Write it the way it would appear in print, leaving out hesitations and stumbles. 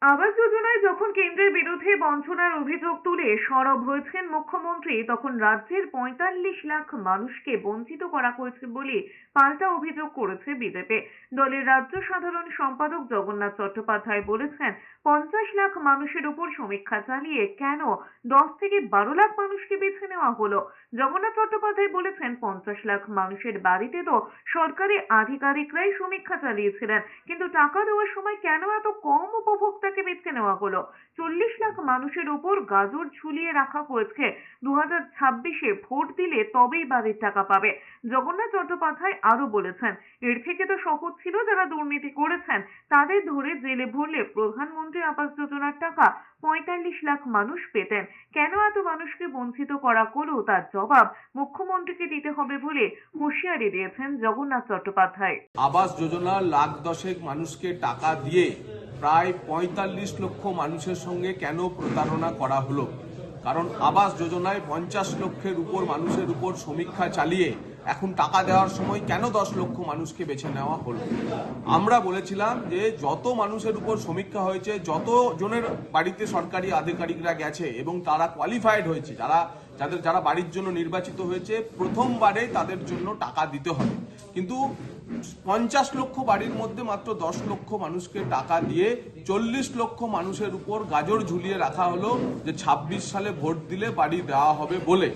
আবাস যোজনায় যখন কেন্দ্রের বিরুদ্ধে বঞ্চনার অভিযোগ তুলে সরব হয়েছেন মুখ্যমন্ত্রী, তখন রাজ্যের ৪৫ লাখ মানুষকে বঞ্চিত করা হয়েছে বলে পাল্টা অভিযোগ করেছে বিজেপি। দলের রাজ্য সাধারণ সম্পাদক জগন্নাথ চট্টোপাধ্যায় বলেছেন, ৫০ লাখ মানুষের উপর সমীক্ষা চালিয়ে কেন ১০ থেকে ১২ লাখ মানুষকে বেছে নেওয়া হলো। জগন্নাথ চট্টোপাধ্যায় বলেছেন, ৫০ লাখ মানুষের বাড়িতে তো সরকারি আধিকারিকরাই সমীক্ষা চালিয়েছিলেন, কিন্তু টাকা দেওয়ার সময় কেন এত কম উপভোক্তাকে বেছে নেওয়া হলো। ৪০ লাখ মানুষের উপর গাজর ঝুলিয়ে রাখা হয়েছে, 2026-এ ভোট দিলে তবেই বাড়ির টাকা পাবে। জগন্নাথ চট্টোপাধ্যায় আরো বলেছেন, এর থেকে তো সহজ ছিল যারা দুর্নীতি করেছেন তাদের ধরে জেলে ভরলে প্রধানমন্ত্রী আবাস যোজনার টাকা ৪৫ লাখ মানুষ পেতেন। কেন এত মানুষকে বঞ্চিত করা হলো তার জবাব মুখ্যমন্ত্রীকে দিতে হবে বলে হুঁশিয়ারি দিয়েছেন জগন্নাথ চট্টোপাধ্যায়। আবাস যোজনা লাখ দশেক মানুষকে টাকা দিয়ে প্রায় ৪৫ লক্ষ মানুষের সঙ্গে কেন প্রতারণা করা হলো? কারণ আবাস যোজনায় ৫০ লক্ষের উপর মানুষের উপর সমীক্ষা চালিয়ে এখন টাকা দেওয়ার সময় কেন ১০ লক্ষ মানুষকে বেছে নেওয়া হলো? আমরা বলেছিলাম যে যত মানুষের উপর সমীক্ষা হয়েছে, যত জনের বাড়িতে সরকারি আধিকারিকরা গেছে এবং তারা কোয়ালিফাইড হয়েছে, যারা বাড়ির জন্য নির্বাচিত হয়েছে, প্রথমবারে তাদের জন্য টাকা দিতে হবে। কিন্তু ৫০ লক্ষ বাড়ির মধ্যে মাত্র ১০ লক্ষ মানুষকে টাকা দিয়ে ৪০ লক্ষ মানুষের উপর গাজর ঝুলিয়ে রাখা হলো যে ২৬ সালে ভোট দিলে বাড়ি দেওয়া হবে বলে।